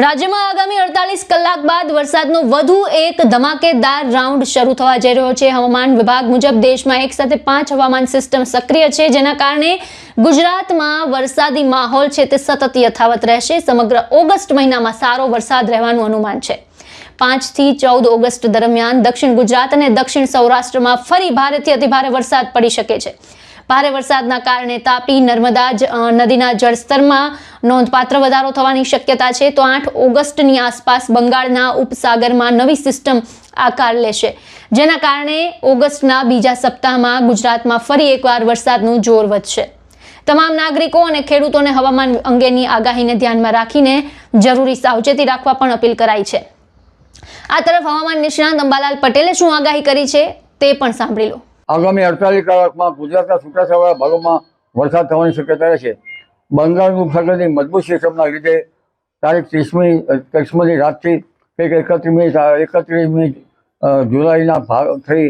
રાજ્યમાં આગામી 48 કલાક બાદ વરસાદનો વધુ એક ધમાકેદાર રાઉન્ડ શરૂ થવા જઈ રહ્યો છે। હવામાન વિભાગ મુજબ દેશમાં એક સાથે 5 હવામાન સિસ્ટમ સક્રિય છે, જેના કારણે ગુજરાતમાં વરસાદી માહોલ છે તે સતત યથાવત રહેશે। સમગ્ર ઓગસ્ટ મહિનામાં સારો વરસાદ રહેવાનું અનુમાન છે। 5 થી 14 ઓગસ્ટ દરમિયાન દક્ષિણ ગુજરાત અને દક્ષિણ સૌરાષ્ટ્રમાં ફરી ભારેથી અતિભારે વરસાદ પડી શકે છે। ભારે વરસાદના કારણે તાપી નર્મદા નદીના જળસ્તરમાં નોંધપાત્ર વધારો થવાની શક્યતા છે। તો 8 ઓગસ્ટની આસપાસ બંગાળના ઉપસાગરમાં નવી સિસ્ટમ આકાર લેશે, જેના કારણે ઓગસ્ટના બીજા સપ્તાહમાં ગુજરાતમાં ફરી એકવાર વરસાદનું જોર વધશે। તમામ નાગરિકો અને ખેડૂતોને હવામાન અંગેની આગાહીને ધ્યાનમાં રાખીને જરૂરી સાવચેતી રાખવા પણ અપીલ કરાઈ છે। આ તરફ હવામાન નિષ્ણાત અંબાલાલ પટેલે શું આગાહી કરી છે તે પણ સાંભળી લો। આગામી 48 કલાકમાં ગુજરાતના છૂટાછવાયા ભાગોમાં વરસાદ થવાની શક્યતા રહેશે। બંગાળનું ઉપસાગરની મજબૂત સિસ્ટમના લીધે તારીખ 30મી રાતથી કંઈક 31મી જુલાઈના થઈ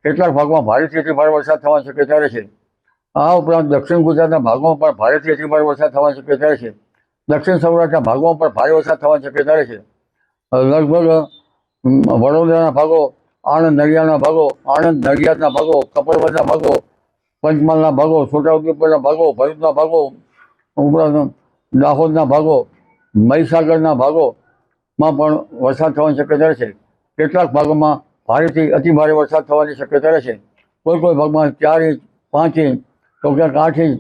કેટલાક ભાગમાં ભારેથી અતિભારે વરસાદ થવાની શક્યતા રહેશે। આ ઉપરાંત દક્ષિણ ગુજરાતના ભાગોમાં પણ ભારેથી અતિભારે વરસાદ થવાની શક્યતા રહેશે। દક્ષિણ સૌરાષ્ટ્રના ભાગોમાં પણ ભારે વરસાદ થવાની શક્યતા રહેશે। લગભગ વડોદરાના ભાગો, આણંદ નડિયાદના ભાગો, આણંદ નડિયાદના ભાગો, કપડવંજના ભાગો, પંચમહાલના ભાગો, છોટાઉદેપુરના ભાગો, ભરૂચના ભાગો, ઉપરાંત દાહોદના ભાગો, મહીસાગરના ભાગોમાં પણ વરસાદ થવાની શક્યતા રહેશે। કેટલાક ભાગોમાં ભારેથી અતિભારે વરસાદ થવાની શક્યતા રહેશે। કોઈ ભાગમાં 4 ઇંચ, 5 ઇંચ, તો ક્યાંક 8 ઇંચ,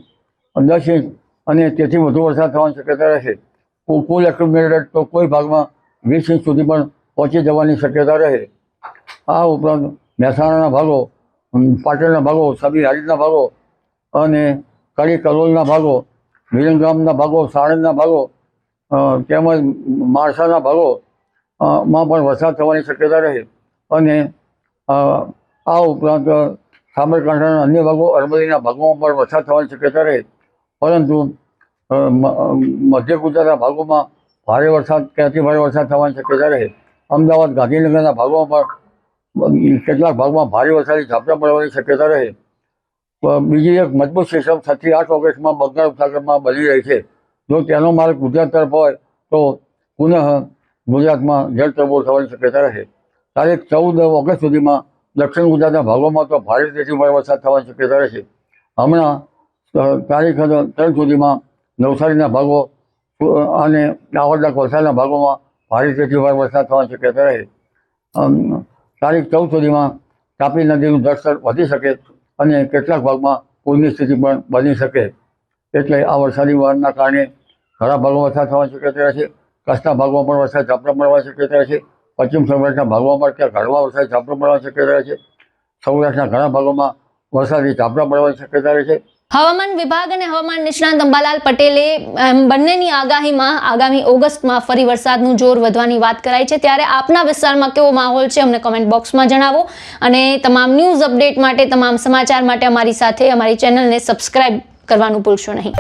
10 ઇંચ અને તેથી વધુ વરસાદ થવાની શક્યતા રહેશે। કુલ એક્યુમ્યુલેટેડ તો કોઈ ભાગમાં 20 ઇંચ સુધી પણ પહોંચી જવાની શક્યતા રહે। આ ઉપરાંત મહેસાણાના ભાગો, પાટણના ભાગો, સબી હારીજના ભાગો અને કડી કલોલના ભાગો, વિરમગામના ભાગો, સાણંદના ભાગો તેમજ માણસાના ભાગોમાં પણ વરસાદ થવાની શક્યતા રહે। અને આ ઉપરાંત સાબરકાંઠાના અન્ય ભાગો, અરવલ્લીના ભાગોમાં પણ વરસાદ થવાની શક્યતા રહે। પરંતુ મધ્ય ગુજરાતના ભાગોમાં ભારે વરસાદ કે અતિભારે વરસાદ થવાની શક્યતા રહે। અમદાવાદ, ગાંધીનગરના ભાગોમાં પણ કેટલાક ભાગમાં ભારે વરસાદી ઝાપટા પડવાની શક્યતા રહે। બીજી એક મજબૂત સિસ્ટમ 6 થી 8 ઓગસ્ટમાં બંગાળ ઉપસાગરમાં બની રહી છે। જો તેનો માર્ગ ગુજરાત તરફ હોય તો પુનઃ ગુજરાતમાં જળતરબોળ થવાની શક્યતા રહે। તારીખ 14 ઓગસ્ટ સુધીમાં દક્ષિણ ગુજરાતના ભાગોમાં તો ભારેથી અતિભારે વરસાદ થવાની શક્યતા રહેશે। હમણાં તારીખ 3 સુધીમાં નવસારીના ભાગો અને દાહોદના વલસાડના ભાગોમાં ભારેથી અતિભારે વરસાદ થવાની શક્યતા રહે। તારીખ 14 સુધીમાં તાપી નદીનું જળસ્તર વધી શકે અને કેટલાક ભાગમાં પૂરની સ્થિતિ પણ બની શકે। એટલે આ વરસાદી વહાણના કારણે ઘણા ભાગોમાં વરસાદ થવાની શક્યતા રહેશે। કચ્છના ભાગોમાં પણ વરસાદ ઝાપટા પડવાની શક્યતા રહેશે। પશ્ચિમ સૌરાષ્ટ્રના ભાગોમાં પણ ત્યાં ઘરમાં વરસાદ ઝાપટા પડવાની શક્યતા રહેશે। સૌરાષ્ટ્રના ઘણા ભાગોમાં વરસાદી ઝાપટા પડવાની શક્યતા રહેશે। હવામાન વિભાગ અને હવામાન નિષ્ણાત અંબાલાલ પટેલે બંનેની આગાહીમાં આગામી ઓગસ્ટમાં ફરી વરસાદનું જોર વધવાની વાત કરાઈ છે। ત્યારે આપના વિસ્તારમાં કેવો માહોલ છે અમને કમેન્ટ બોક્સમાં જણાવો અને તમામ ન્યૂઝ અપડેટ માટે, તમામ સમાચાર માટે અમારી સાથે અમારી ચેનલને સબસ્ક્રાઇબ કરવાનું ભૂલશો નહીં।